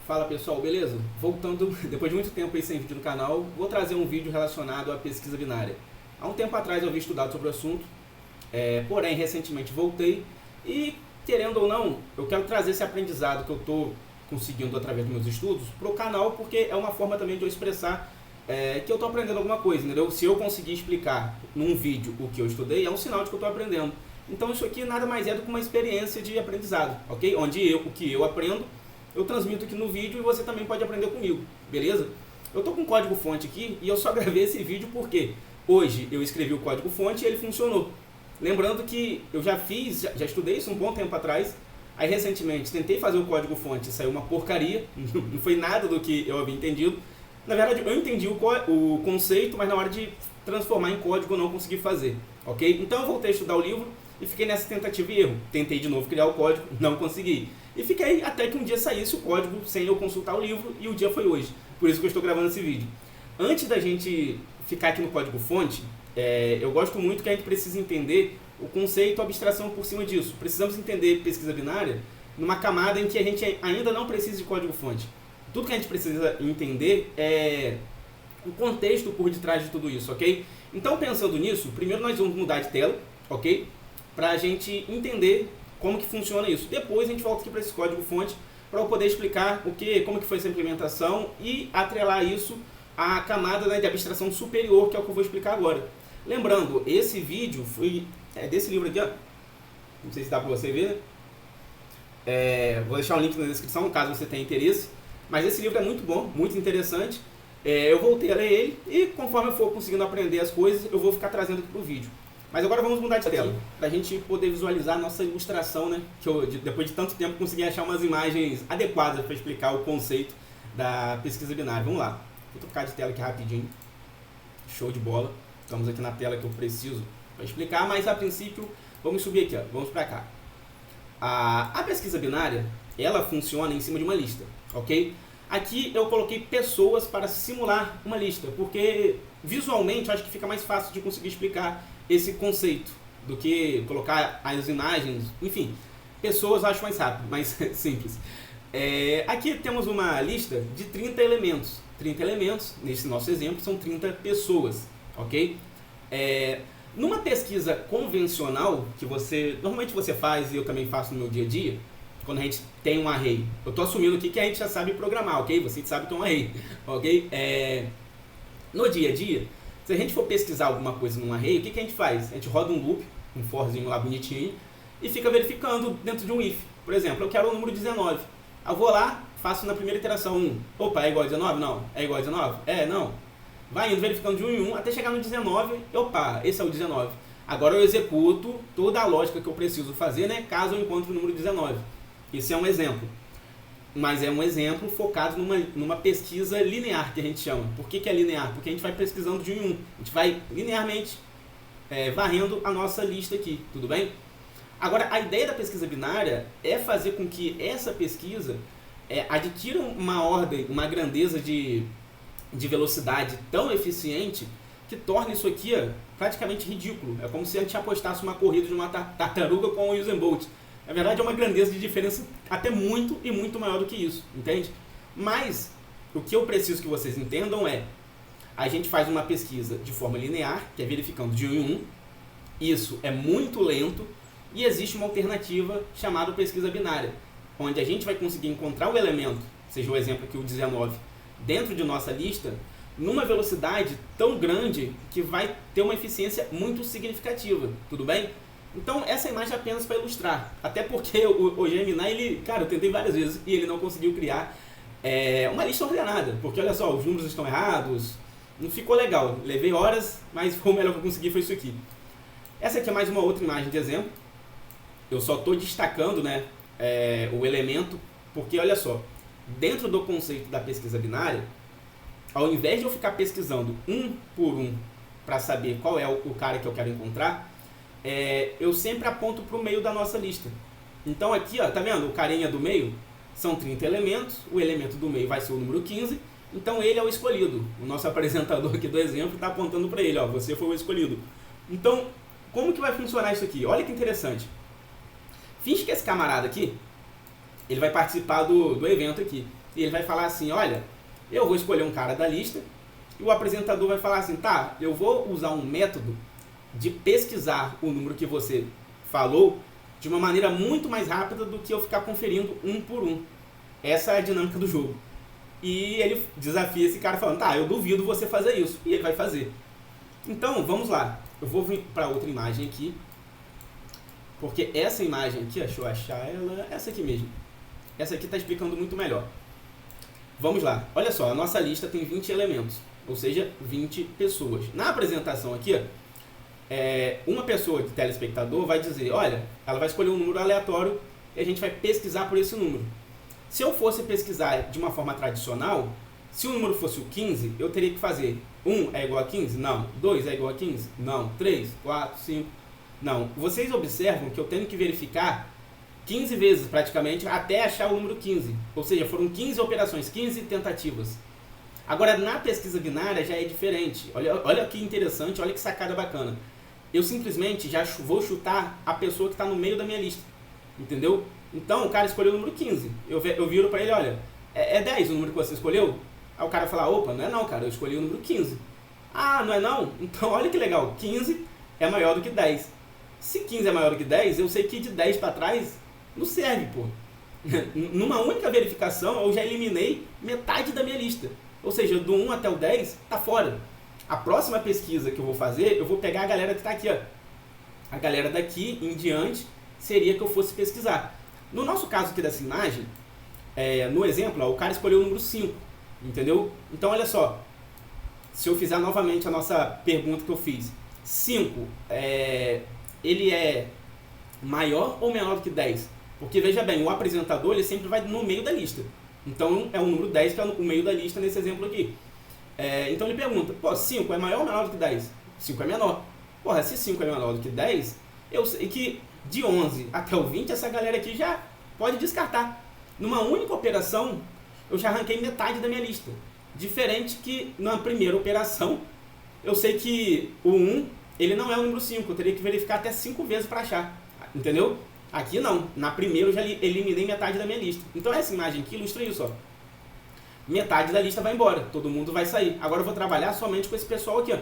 Fala pessoal, beleza? Voltando, depois de muito tempo aí sem vídeo no canal, vou trazer um vídeo relacionado à pesquisa binária. Há um tempo atrás eu havia estudado sobre o assunto, porém recentemente voltei e, querendo ou não, eu quero trazer esse aprendizado que eu estou conseguindo através dos meus estudos para o canal, porque é uma forma também de eu expressar que eu estou aprendendo alguma coisa, entendeu? Se eu conseguir explicar num vídeo o que eu estudei, é um sinal de que eu estou aprendendo. Então isso aqui nada mais é do que uma experiência de aprendizado, ok? Onde o que eu aprendo, eu transmito aqui no vídeo e você também pode aprender comigo, beleza? Eu tô com o código fonte aqui e eu só gravei esse vídeo porque hoje eu escrevi o código fonte e ele funcionou. Lembrando que eu já estudei isso um bom tempo atrás, aí recentemente tentei fazer o código fonte e saiu uma porcaria, não foi nada do que eu havia entendido. Na verdade eu entendi o conceito, mas na hora de transformar em código eu não consegui fazer, ok? Então eu voltei a estudar o livro e fiquei nessa tentativa e erro. Tentei de novo criar o código, não consegui. E fiquei até que um dia saísse o código sem eu consultar o livro e o dia foi hoje. Por isso que eu estou gravando esse vídeo. Antes da gente ficar aqui no código fonte, eu gosto muito que a gente precisa entender o conceito, a abstração por cima disso. Precisamos entender pesquisa binária numa camada em que a gente ainda não precisa de código fonte. Tudo que a gente precisa entender é o contexto por detrás de tudo isso, ok? Então pensando nisso, primeiro nós vamos mudar de tela, ok? Para a gente entender como que funciona isso. Depois a gente volta aqui para esse código fonte para eu poder explicar como que foi essa implementação e atrelar isso à camada, né, de abstração superior, que é o que eu vou explicar agora. Lembrando, esse vídeo foi desse livro aqui, ó. Não sei se dá para você ver, né? Vou deixar o link na descrição caso você tenha interesse. Mas esse livro é muito bom, muito interessante. Eu voltei a ler ele e conforme eu for conseguindo aprender as coisas, eu vou ficar trazendo aqui para o vídeo. Mas agora vamos mudar de tela, para a gente poder visualizar a nossa ilustração, né? Que eu, depois de tanto tempo, consegui achar umas imagens adequadas para explicar o conceito da pesquisa binária. Vamos lá. Vou trocar de tela aqui rapidinho. Show de bola. Estamos aqui na tela que eu preciso para explicar, mas a princípio, vamos subir aqui, ó. Vamos para cá. A pesquisa binária, ela funciona em cima de uma lista, ok? Aqui eu coloquei pessoas para simular uma lista, porque visualmente eu acho que fica mais fácil de conseguir explicar esse conceito do que colocar as imagens, enfim, pessoas eu acho mais rápido, mais simples. Aqui temos uma lista de 30 elementos. 30 elementos, nesse nosso exemplo, são 30 pessoas, ok? Numa pesquisa convencional, que normalmente você faz e eu também faço no meu dia a dia, quando a gente tem um array, eu estou assumindo aqui que a gente já sabe programar, ok? Você sabe que é um array, ok? No dia a dia, se a gente for pesquisar alguma coisa num array, o que a gente faz? A gente roda um loop, um forzinho lá bonitinho, e fica verificando dentro de um if. Por exemplo, eu quero o número 19. Eu vou lá, faço na primeira iteração 1. Opa, é igual a 19? Não. É igual a 19? Não. Vai indo verificando de 1 em 1 até chegar no 19. Opa, esse é o 19. Agora eu executo toda a lógica que eu preciso fazer, né, caso eu encontre o número 19. Esse é um exemplo. Mas é um exemplo focado numa pesquisa linear, que a gente chama. Por que é linear? Porque a gente vai pesquisando de 1 em 1. A gente vai linearmente varrendo a nossa lista aqui, tudo bem? Agora, a ideia da pesquisa binária é fazer com que essa pesquisa adquira uma ordem, uma grandeza de velocidade tão eficiente que torne isso aqui praticamente ridículo. É como se a gente apostasse uma corrida de uma tartaruga com o Usain Bolt. Na verdade é uma grandeza de diferença até muito e muito maior do que isso, entende? Mas o que eu preciso que vocês entendam a gente faz uma pesquisa de forma linear, que é verificando de 1 em 1, isso é muito lento e existe uma alternativa chamada pesquisa binária, onde a gente vai conseguir encontrar o elemento, seja o exemplo aqui o 19, dentro de nossa lista, numa velocidade tão grande que vai ter uma eficiência muito significativa, tudo bem? Então essa imagem é apenas para ilustrar, até porque o Gemini, cara, eu tentei várias vezes e ele não conseguiu criar uma lista ordenada, porque olha só, os números estão errados, não ficou legal, levei horas, mas o melhor que eu consegui foi isso aqui. Essa aqui é mais uma outra imagem de exemplo, eu só estou destacando, né, o elemento, porque olha só, dentro do conceito da pesquisa binária, ao invés de eu ficar pesquisando um por um para saber qual é o cara que eu quero encontrar, eu sempre aponto para o meio da nossa lista. Então aqui, ó, tá vendo? O carinha do meio são 30 elementos, o elemento do meio vai ser o número 15, então ele é o escolhido. O nosso apresentador aqui do exemplo está apontando para ele, ó, você foi o escolhido. Então, como que vai funcionar isso aqui? Olha que interessante. Finge que esse camarada aqui, ele vai participar do evento aqui. e ele vai falar assim, olha, eu vou escolher um cara da lista, e o apresentador vai falar assim, tá, eu vou usar um método de pesquisar o número que você falou de uma maneira muito mais rápida do que eu ficar conferindo um por um. Essa é a dinâmica do jogo. E ele desafia esse cara falando, tá, eu duvido você fazer isso. E ele vai fazer. Então, vamos lá. Eu vou vir para outra imagem aqui. Porque essa imagem aqui, deixa eu achar ela, essa aqui mesmo. Essa aqui está explicando muito melhor. Vamos lá. Olha só, a nossa lista tem 20 elementos. Ou seja, 20 pessoas. Na apresentação aqui, uma pessoa de telespectador vai dizer, olha, ela vai escolher um número aleatório e a gente vai pesquisar por esse número. Se eu fosse pesquisar de uma forma tradicional, se o número fosse o 15, eu teria que fazer 1 é igual a 15? Não. 2 é igual a 15? Não. 3, 4, 5? Não. Vocês observam que eu tenho que verificar 15 vezes praticamente até achar o número 15. Ou seja, foram 15 operações, 15 tentativas. Agora, na pesquisa binária já é diferente. Olha que interessante, olha que sacada bacana. Eu simplesmente já vou chutar a pessoa que está no meio da minha lista. Entendeu? Então, o cara escolheu o número 15. Eu viro para ele, olha, é 10 o número que você escolheu? Aí o cara fala, opa, não é não, cara, eu escolhi o número 15. Ah, não é não? Então, olha que legal, 15 é maior do que 10. Se 15 é maior do que 10, eu sei que de 10 para trás não serve, pô. Numa única verificação, eu já eliminei metade da minha lista. Ou seja, do 1 até o 10, tá fora. A próxima pesquisa que eu vou fazer, eu vou pegar a galera que está aqui, ó. A galera daqui em diante seria que eu fosse pesquisar. No nosso caso aqui dessa imagem, no exemplo, ó, o cara escolheu o número 5, entendeu? Então, olha só, se eu fizer novamente a nossa pergunta que eu fiz, 5, ele é maior ou menor do que 10? Porque, veja bem, o apresentador ele sempre vai no meio da lista. Então, é o número 10 que é o meio da lista nesse exemplo aqui. Então, ele pergunta, pô, 5 é maior ou menor do que 10? 5 é menor. Porra, se 5 é menor do que 10, eu sei que de 11 até o 20, essa galera aqui já pode descartar. Numa única operação, eu já arranquei metade da minha lista. Diferente que na primeira operação, eu sei que o 1, ele não é o número 5. Eu teria que verificar até 5 vezes para achar. Entendeu? Aqui não. Na primeira eu já eliminei metade da minha lista. Então essa imagem aqui ilustra isso, ó. Metade da lista vai embora. Todo mundo vai sair. Agora eu vou trabalhar somente com esse pessoal aqui, ó.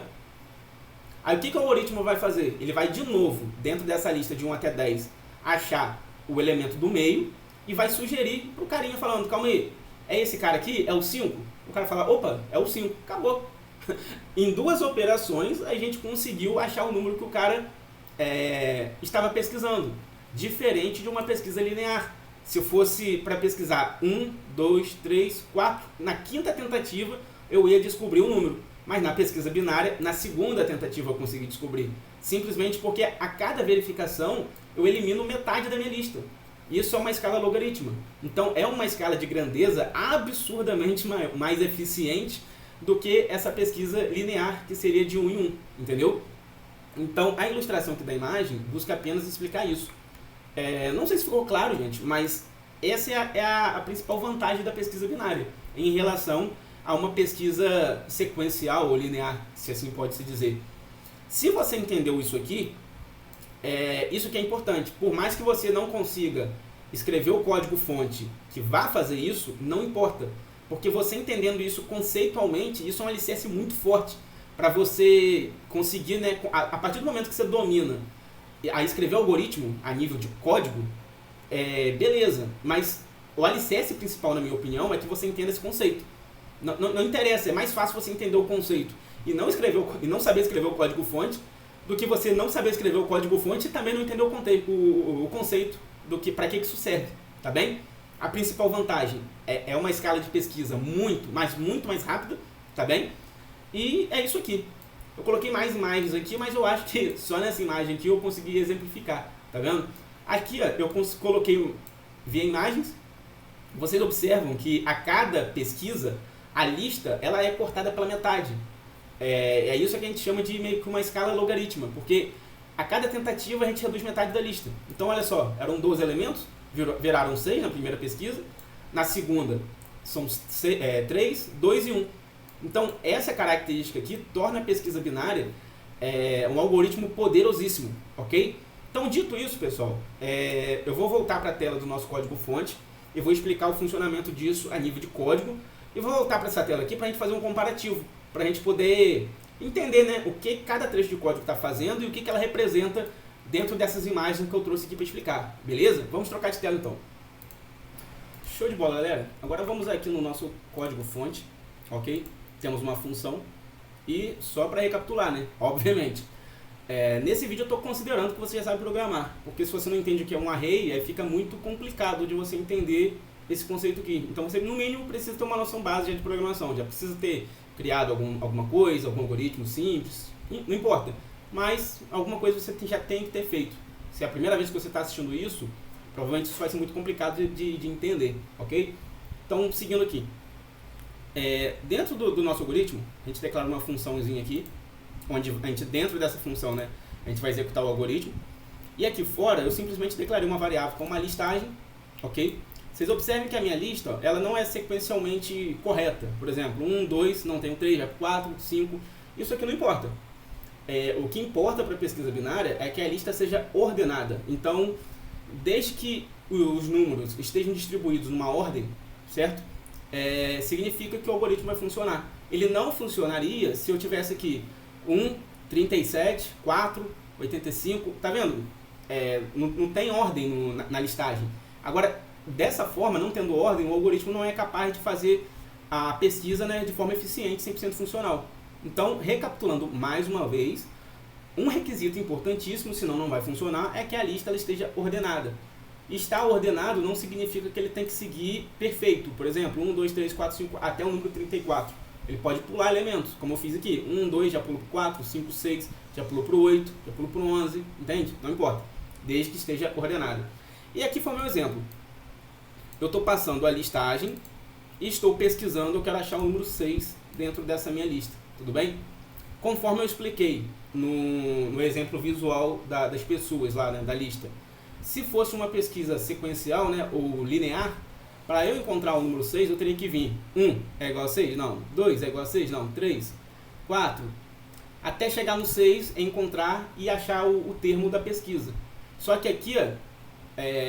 Aí o que o algoritmo vai fazer? Ele vai de novo, dentro dessa lista de 1 até 10, achar o elemento do meio e vai sugerir pro carinha falando, calma aí, é esse cara aqui? É o 5? O cara fala, opa, é o 5. Acabou. Em 2 operações, a gente conseguiu achar o número que o cara estava pesquisando. Diferente de uma pesquisa linear. Se fosse para pesquisar 1, 2, 3, 4, na 5ª tentativa, eu ia descobrir um número. Mas na pesquisa binária, na 2ª tentativa eu consegui descobrir. Simplesmente porque a cada verificação eu elimino metade da minha lista. Isso é uma escala logarítmica. Então é uma escala de grandeza absurdamente mais eficiente do que essa pesquisa linear, que seria de 1 em 1. Entendeu? Então a ilustração aqui da imagem busca apenas explicar isso. Não sei se ficou claro, gente, mas essa é a principal vantagem da pesquisa binária em relação a uma pesquisa sequencial ou linear, se assim pode se dizer. Se você entendeu isso aqui, isso que é importante. Por mais que você não consiga escrever o código-fonte que vá fazer isso, não importa. Porque você entendendo isso conceitualmente, isso é um alicerce muito forte para você conseguir, né, a partir do momento que você domina a escrever algoritmo a nível de código, beleza. Mas o alicerce principal, na minha opinião, é que você entenda esse conceito. Não interessa, é mais fácil você entender o conceito e não saber escrever o código-fonte do que você não saber escrever o código-fonte e também não entender o conceito do que para que isso serve, tá bem? A principal vantagem é uma escala de pesquisa muito mais rápida, tá bem? E é isso aqui. Eu coloquei mais imagens aqui, mas eu acho que só nessa imagem aqui eu consegui exemplificar, tá vendo? Aqui, ó, eu coloquei via imagens. Vocês observam que a cada pesquisa, a lista ela é cortada pela metade. É isso que a gente chama de meio que uma escala logarítmica, porque a cada tentativa a gente reduz metade da lista. Então, olha só, eram 12 elementos, viraram 6 na primeira pesquisa, na segunda são 3, 2 e 1. Então, essa característica aqui torna a pesquisa binária um algoritmo poderosíssimo, ok? Então, dito isso, pessoal, eu vou voltar para a tela do nosso código-fonte eu vou explicar o funcionamento disso a nível de código e vou voltar para essa tela aqui para a gente fazer um comparativo, para a gente poder entender, né, o que cada trecho de código está fazendo e o que ela representa dentro dessas imagens que eu trouxe aqui para explicar, beleza? Vamos trocar de tela então. Show de bola, galera. Agora vamos aqui no nosso código fonte, ok? Temos uma função e só para recapitular, né, obviamente. Nesse vídeo eu estou considerando que você já sabe programar, porque se você não entende o que é um array, aí fica muito complicado de você entender esse conceito aqui. Então você no mínimo precisa ter uma noção básica de programação, já precisa ter criado alguma coisa, algum algoritmo simples, não importa. Mas alguma coisa você já tem que ter feito. Se é a primeira vez que você está assistindo isso, provavelmente isso vai ser muito complicado de entender, ok? Então, seguindo aqui. Dentro do nosso algoritmo, a gente declara uma funçãozinha aqui, onde a gente, dentro dessa função, né, a gente vai executar o algoritmo. E aqui fora, eu simplesmente declarei uma variável com uma listagem, ok? Vocês observem que a minha lista, ela não é sequencialmente correta. Por exemplo, 1, 2, não tenho 3, já 4, 5, isso aqui não importa. O que importa para a pesquisa binária é que a lista seja ordenada. Então, desde que os números estejam distribuídos numa ordem, certo? Significa que o algoritmo vai funcionar. Ele não funcionaria se eu tivesse aqui 1, 37, 4, 85, tá vendo? Não tem ordem na listagem. Agora, dessa forma, não tendo ordem, o algoritmo não é capaz de fazer a pesquisa, né, de forma eficiente, 100% funcional. Então, recapitulando mais uma vez, um requisito importantíssimo, senão não vai funcionar, é que a lista ela esteja ordenada. Estar ordenado não significa que ele tem que seguir perfeito. Por exemplo, 1, 2, 3, 4, 5, até o número 34. Ele pode pular elementos, como eu fiz aqui. 1, 2, já pulo para o 4, 5, 6, já pulo para o 8, já pulo para o 11, entende? Não importa, desde que esteja ordenado. E aqui foi o meu exemplo. Eu estou passando a listagem e estou pesquisando, eu quero achar o número 6 dentro dessa minha lista. Tudo bem? Conforme eu expliquei no exemplo visual das pessoas lá, né, da lista. Se fosse uma pesquisa sequencial, né, ou linear, para eu encontrar o número 6, eu teria que vir 1 é igual a 6? Não. 2 é igual a 6? Não. 3, 4, até chegar no 6, encontrar e achar o termo da pesquisa. Só que aqui,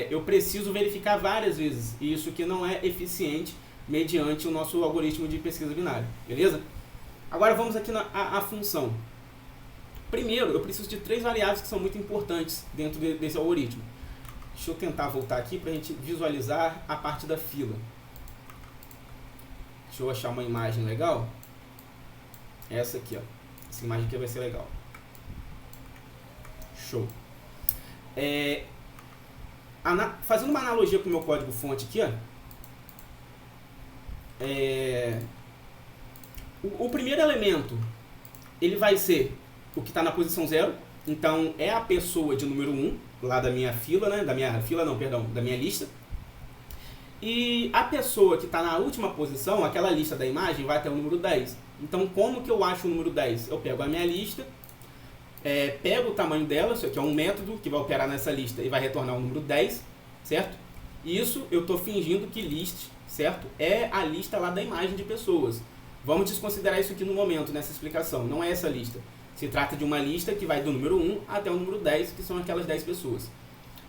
eu preciso verificar várias vezes, e isso que não é eficiente mediante o nosso algoritmo de pesquisa binária, beleza? Agora vamos aqui na função. Primeiro, eu preciso de 3 variáveis que são muito importantes dentro desse algoritmo. Deixa eu tentar voltar aqui para a gente visualizar a parte da fila. Deixa eu achar uma imagem legal. Essa aqui, ó. Essa imagem aqui vai ser legal. Show. Fazendo uma analogia com o meu código fonte aqui, ó. O primeiro elemento, ele vai ser o que está na posição 0. Então, é a pessoa de número 1, lá da minha fila, né? Da minha lista. E a pessoa que está na última posição, aquela lista da imagem, vai até o número 10. Então, como que eu acho o número 10? Eu pego a minha lista, pego o tamanho dela, isso aqui é um método que vai operar nessa lista e vai retornar o número 10, certo? Isso eu estou fingindo que list, certo? É a lista lá da imagem de pessoas. Vamos desconsiderar isso aqui no momento, nessa explicação. Não é essa lista. Se trata de uma lista que vai do número 1 até o número 10, que são aquelas 10 pessoas.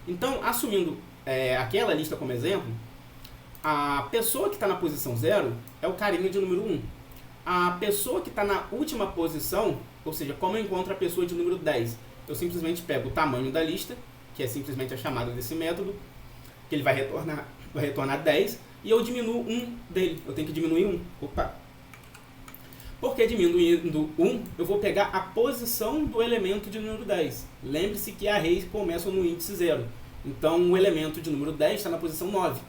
Então, assumindo aquela lista como exemplo, a pessoa que está na posição 0 é o carinha de número 1. A pessoa que está na última posição, ou seja, como eu encontro a pessoa de número 10? Eu simplesmente pego o tamanho da lista, que é simplesmente a chamada desse método, que ele vai retornar 10, e eu diminuo 1 dele. Eu tenho que diminuir 1. Opa! Porque diminuindo 1, eu vou pegar a posição do elemento de número 10. Lembre-se que arrays começam no índice 0. Então, o elemento de número 10 está na posição 9.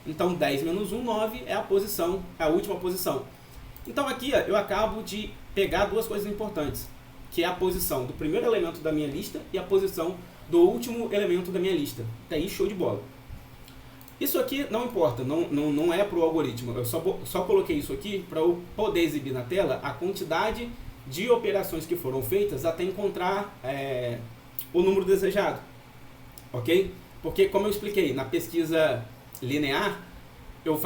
Então, 10 menos 1, 9 é a última posição. Então, aqui eu acabo de pegar duas coisas importantes, que é a posição do primeiro elemento da minha lista e a posição do último elemento da minha lista. Até aí, show de bola. Isso aqui não importa, não é para o algoritmo. Eu só coloquei isso aqui para eu poder exibir na tela a quantidade de operações que foram feitas até encontrar o número desejado. Ok? Porque, como eu expliquei, na pesquisa linear, eu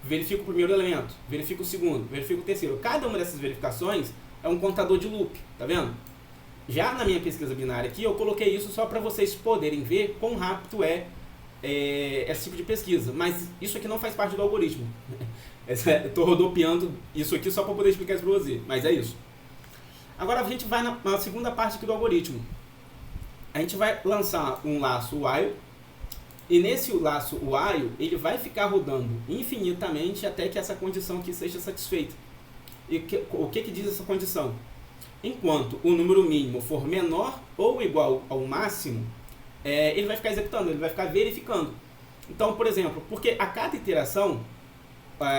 verifico o primeiro elemento, verifico o segundo, verifico o terceiro. Cada uma dessas verificações é um contador de loop, tá vendo? Já na minha pesquisa binária aqui, eu coloquei isso só para vocês poderem ver quão rápido é esse tipo de pesquisa, mas isso aqui não faz parte do algoritmo. Eu estou rodopiando isso aqui só para poder explicar isso para você, mas é isso. Agora a gente vai na segunda parte aqui do algoritmo. A gente vai lançar um laço while, e nesse laço while ele vai ficar rodando infinitamente até que essa condição aqui seja satisfeita. E o que diz essa condição? Enquanto o número mínimo for menor ou igual ao máximo, ele vai ficar executando, ele vai ficar verificando. Então, por exemplo, porque a cada iteração,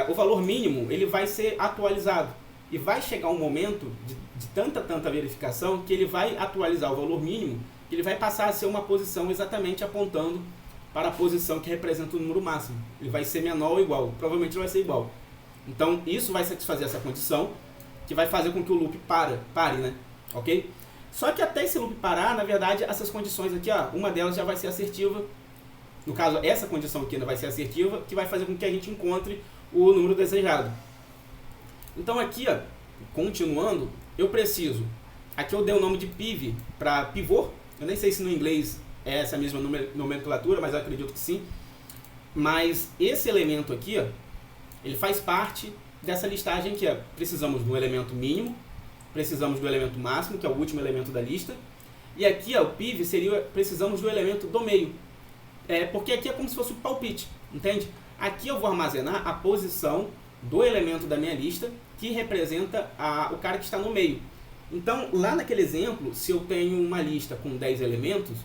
o valor mínimo ele vai ser atualizado. E vai chegar um momento de tanta verificação que ele vai atualizar o valor mínimo, que ele vai passar a ser uma posição exatamente apontando para a posição que representa o número máximo. Ele vai ser menor ou igual, provavelmente ele vai ser igual. Então, isso vai satisfazer essa condição, que vai fazer com que o loop pare, né? Ok? Só que até esse loop parar, na verdade, essas condições aqui, uma delas já vai ser assertiva. No caso, essa condição aqui ainda vai ser assertiva, que vai fazer com que a gente encontre o número desejado. Então aqui, continuando, eu preciso... Aqui eu dei o nome de piv para pivô. Eu nem sei se no inglês é essa mesma nomenclatura, mas eu acredito que sim. Mas esse elemento aqui, ele faz parte dessa listagem aqui. Precisamos do elemento mínimo, precisamos do elemento máximo, que é o último elemento da lista. E aqui, o piv seria, precisamos do elemento do meio. Porque aqui é como se fosse o palpite, entende? Aqui eu vou armazenar a posição do elemento da minha lista, que representa o cara que está no meio. Então, lá naquele exemplo, se eu tenho uma lista com 10 elementos,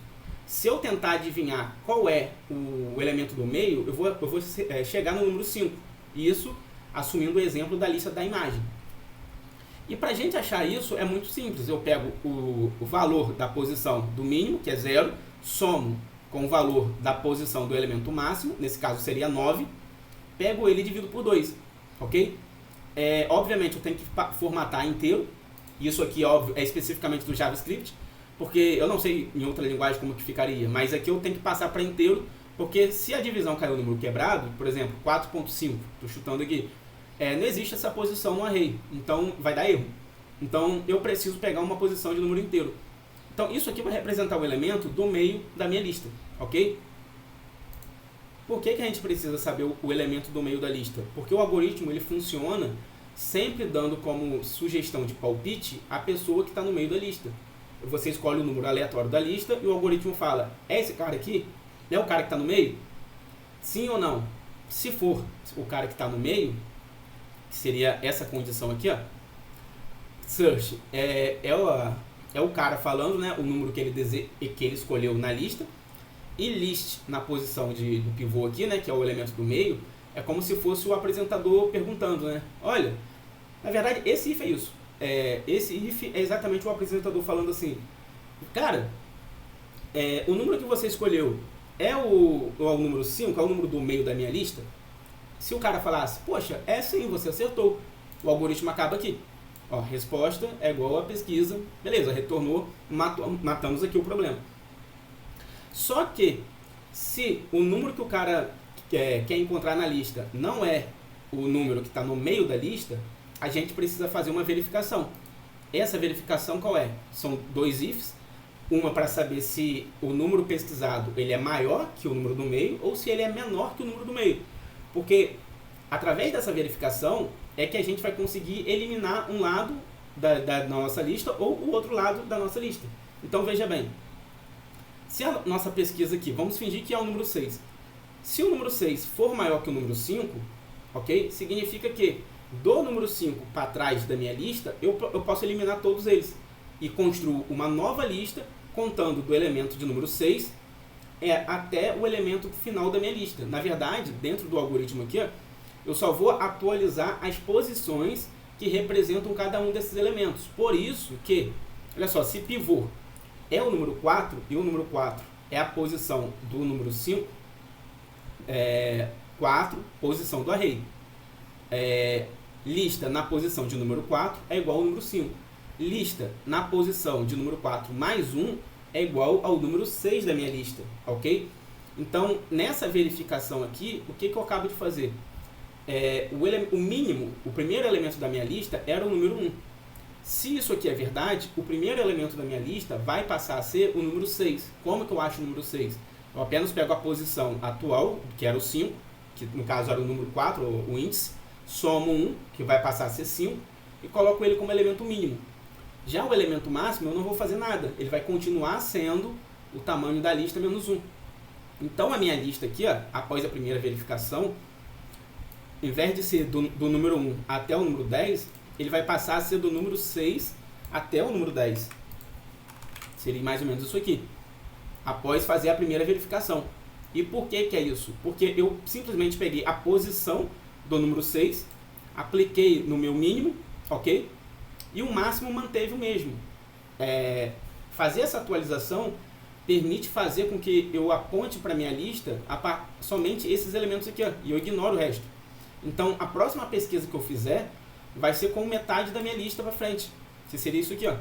se eu tentar adivinhar qual é o elemento do meio, eu vou chegar no número 5. Isso assumindo o exemplo da lista da imagem. E para a gente achar isso é muito simples. Eu pego o valor da posição do mínimo, que é 0, somo com o valor da posição do elemento máximo, nesse caso seria 9, pego ele e divido por 2, ok? Obviamente eu tenho que formatar inteiro, isso aqui óbvio, é especificamente do JavaScript, porque eu não sei em outra linguagem como que ficaria, mas aqui eu tenho que passar para inteiro, porque se a divisão cair no número quebrado, por exemplo, 4.5, estou chutando aqui, não existe essa posição no array, então vai dar erro. Então eu preciso pegar uma posição de número inteiro. Então isso aqui vai representar o elemento do meio da minha lista, ok? Por que a gente precisa saber o elemento do meio da lista? Porque o algoritmo ele funciona sempre dando como sugestão de palpite a pessoa que está no meio da lista. Você escolhe o número aleatório da lista e o algoritmo fala, é esse cara aqui? É o cara que está no meio? Sim ou não? Se for o cara que está no meio, que seria essa condição aqui, search é o cara falando, né, o número que ele escolheu na lista, e list na posição do pivô aqui, né, que é o elemento do meio, é como se fosse o apresentador perguntando, né, olha, na verdade esse if é isso, esse if é exatamente o apresentador falando assim, cara, o número que você escolheu é o número 5, é o número do meio da minha lista? Se o cara falasse, poxa, sim, você acertou, o algoritmo acaba aqui. Resposta é igual a pesquisa, beleza, retornou, matamos aqui o problema. Só que, se o número que o cara quer encontrar na lista não é o número que está no meio da lista, a gente precisa fazer uma verificação. Essa verificação qual é? São 2 ifs, uma para saber se o número pesquisado ele é maior que o número do meio ou se ele é menor que o número do meio. Porque, através dessa verificação, é que a gente vai conseguir eliminar um lado da nossa lista ou o outro lado da nossa lista. Então, veja bem, se a nossa pesquisa aqui, vamos fingir que é o número 6. Se o número 6 for maior que o número 5, ok? Significa que do número 5 para trás da minha lista, eu posso eliminar todos eles. E construo uma nova lista contando do elemento de número 6 até o elemento final da minha lista. Na verdade, dentro do algoritmo aqui, eu só vou atualizar as posições que representam cada um desses elementos. Por isso que, olha só, se pivô é o número 4 e o número 4 é a posição do número 5, 4, posição do array. Lista na posição de número 4 é igual ao número 5. Lista na posição de número 4 mais 1 é igual ao número 6 da minha lista, ok? Então, nessa verificação aqui, o que eu acabo de fazer? O mínimo, o primeiro elemento da minha lista era o número 1. Se isso aqui é verdade, o primeiro elemento da minha lista vai passar a ser o número 6. Como que eu acho o número 6? Eu apenas pego a posição atual, que era o 5, que no caso era o número 4, o índice, somo 1, que vai passar a ser 5, e coloco ele como elemento mínimo. Já o elemento máximo eu não vou fazer nada, ele vai continuar sendo o tamanho da lista menos 1. Então a minha lista aqui, ó, após a primeira verificação, em vez de ser do número 1 até o número 10, ele vai passar a ser do número 6 até o número 10. Seria mais ou menos isso aqui, após fazer a primeira verificação. E por que que é isso? Porque eu simplesmente peguei a posição do número 6, apliquei no meu mínimo, ok? E o máximo manteve o mesmo. Fazer essa atualização permite fazer com que eu aponte para a minha lista somente esses elementos aqui, ó, e eu ignoro o resto. Então, a próxima pesquisa que eu fizer vai ser com metade da minha lista para frente, que seria isso aqui, ó.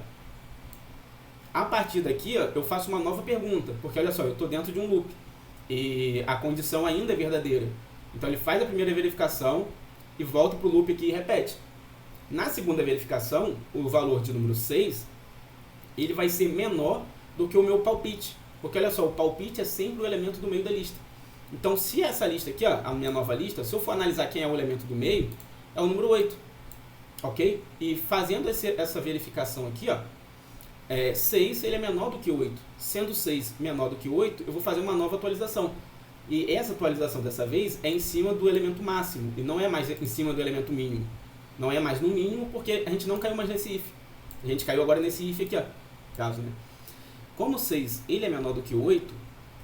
A partir daqui, ó, eu faço uma nova pergunta, porque olha só, eu estou dentro de um loop e a condição ainda é verdadeira. Então, ele faz a primeira verificação e volta para o loop aqui e repete. Na segunda verificação, o valor de número 6, ele vai ser menor do que o meu palpite. Porque olha só, o palpite é sempre o elemento do meio da lista. Então, se essa lista aqui, ó, a minha nova lista, se eu for analisar quem é o elemento do meio, é o número 8. Ok? E fazendo essa verificação aqui, ó, 6 ele é menor do que 8. Sendo 6 menor do que 8, eu vou fazer uma nova atualização. E essa atualização dessa vez é em cima do elemento máximo, e não é mais em cima do elemento mínimo. Não é mais no mínimo, porque a gente não caiu mais nesse if. A gente caiu agora nesse if aqui, ó. Caso, né? Como 6 ele é menor do que 8,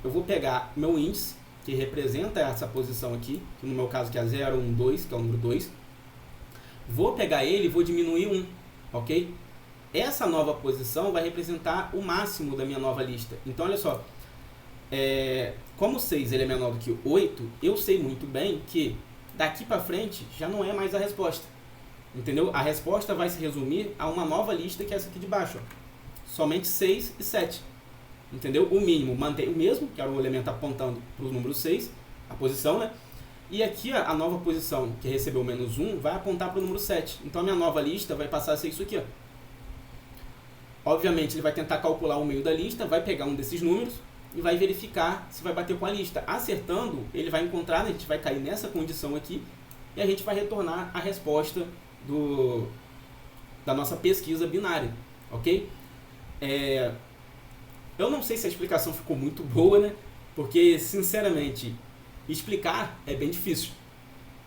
eu vou pegar meu índice, que representa essa posição aqui, que no meu caso que é 0, 1, 2, que é o número 2. Vou pegar ele e vou diminuir 1, ok? Essa nova posição vai representar o máximo da minha nova lista. Então, olha só, como 6 ele é menor do que 8, eu sei muito bem que daqui para frente já não é mais a resposta. Entendeu? A resposta vai se resumir a uma nova lista que é essa aqui de baixo, ó. Somente 6 e 7. Entendeu? O mínimo mantém o mesmo, que era o elemento apontando para o número 6, a posição, né? E aqui a nova posição, que recebeu menos 1, vai apontar para o número 7. Então a minha nova lista vai passar a ser isso aqui, ó. Obviamente ele vai tentar calcular o meio da lista, vai pegar um desses números e vai verificar se vai bater com a lista. Acertando, ele vai encontrar, né? A gente vai cair nessa condição aqui e a gente vai retornar a resposta da nossa pesquisa binária, ok? Eu não sei se a explicação ficou muito boa, né? Porque, sinceramente, explicar é bem difícil.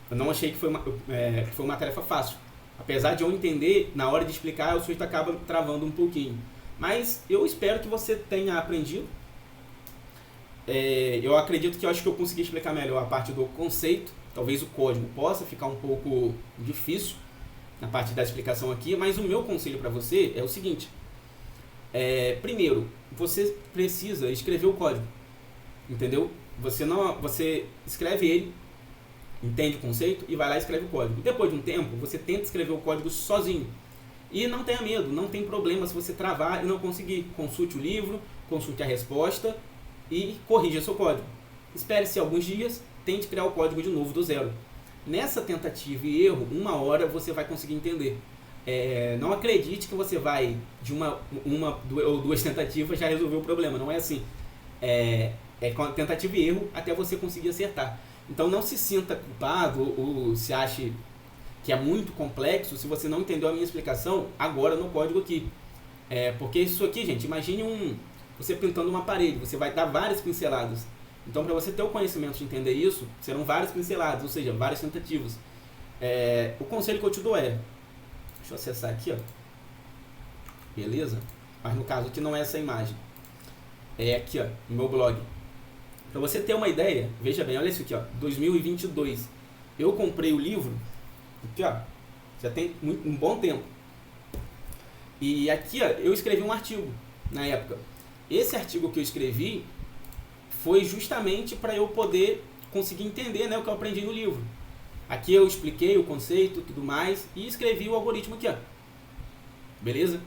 Eu não achei que foi uma tarefa fácil. Apesar de eu entender, na hora de explicar, o sujeito acaba travando um pouquinho. Mas eu espero que você tenha aprendido. Eu acredito que eu acho que eu consegui explicar melhor a parte do conceito. Talvez o código possa ficar um pouco difícil na parte da explicação aqui, mas o meu conselho para você é o seguinte. Primeiro, você precisa escrever o código, entendeu? Você escreve ele, entende o conceito e vai lá e escreve o código. Depois de um tempo, você tenta escrever o código sozinho. E não tenha medo, não tem problema se você travar e não conseguir. Consulte o livro, consulte a resposta e corrija seu código. Espere-se alguns dias, tente criar o código de novo do zero. Nessa tentativa e erro, 1 hora você vai conseguir entender. Não acredite que você vai de uma ou 2 tentativas já resolver o problema, não é assim. É com tentativa e erro até você conseguir acertar. Então não se sinta culpado ou se ache que é muito complexo se você não entendeu a minha explicação agora no código aqui. Porque isso aqui, gente, imagine você pintando uma parede, você vai dar várias pinceladas. Então, para você ter o conhecimento de entender isso, serão várias pinceladas, ou seja, várias tentativas. O conselho que eu te dou deixa eu acessar aqui, ó. Beleza? Mas no caso aqui não é essa imagem. É aqui, ó, no meu blog. Para você ter uma ideia, veja bem, olha isso aqui, ó, 2022. Eu comprei o livro, aqui, ó, já tem um bom tempo. E aqui, ó, eu escrevi um artigo na época. Esse artigo que eu escrevi foi justamente para eu poder conseguir entender, né, o que eu aprendi no livro. Aqui eu expliquei o conceito, tudo mais, e escrevi o algoritmo aqui, ó. Beleza?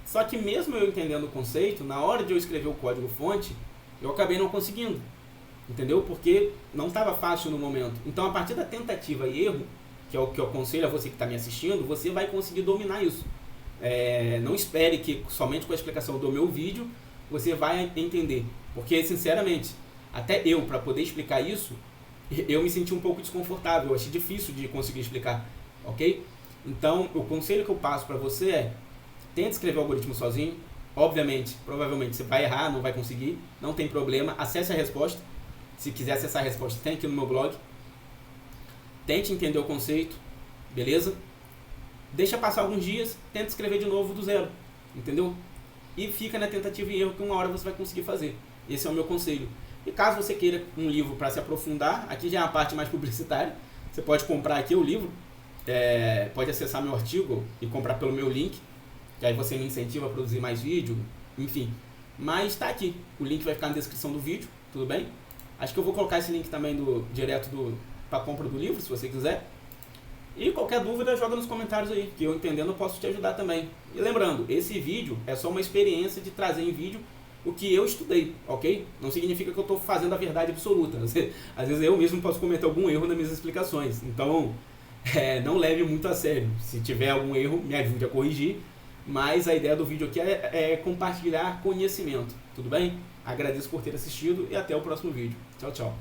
Só que mesmo eu entendendo o conceito, na hora de eu escrever o código-fonte, eu acabei não conseguindo. Entendeu? Porque não estava fácil no momento. Então, a partir da tentativa e erro, que é o que eu aconselho a você que está me assistindo, você vai conseguir dominar isso. Não espere que somente com a explicação do meu vídeo você vai entender. Porque, sinceramente, Até eu, para poder explicar isso, eu me senti um pouco desconfortável, eu achei difícil de conseguir explicar, ok? Então, o conselho que eu passo para você é, tente escrever o algoritmo sozinho. Obviamente, provavelmente você vai errar, não vai conseguir, não tem problema, acesse a resposta. Se quiser acessar a resposta, tem aqui no meu blog. Tente entender o conceito, beleza? Deixa passar alguns dias, tenta escrever de novo do zero, entendeu? E fica na tentativa e erro que uma hora você vai conseguir fazer. Esse é o meu conselho. E caso você queira um livro para se aprofundar, aqui já é a parte mais publicitária, você pode comprar aqui o livro, pode acessar meu artigo e comprar pelo meu link, que aí você me incentiva a produzir mais vídeo, enfim. Mas está aqui, o link vai ficar na descrição do vídeo, tudo bem? Acho que eu vou colocar esse link também direto para compra do livro, se você quiser. E qualquer dúvida, joga nos comentários aí, que eu entendendo eu posso te ajudar também. E lembrando, esse vídeo é só uma experiência de trazer em vídeo o que eu estudei, ok? Não significa que eu estou fazendo a verdade absoluta. Às vezes eu mesmo posso cometer algum erro nas minhas explicações. Então, não leve muito a sério. Se tiver algum erro, me ajude a corrigir. Mas a ideia do vídeo aqui é compartilhar conhecimento, tudo bem? Agradeço por ter assistido e até o próximo vídeo. Tchau, tchau.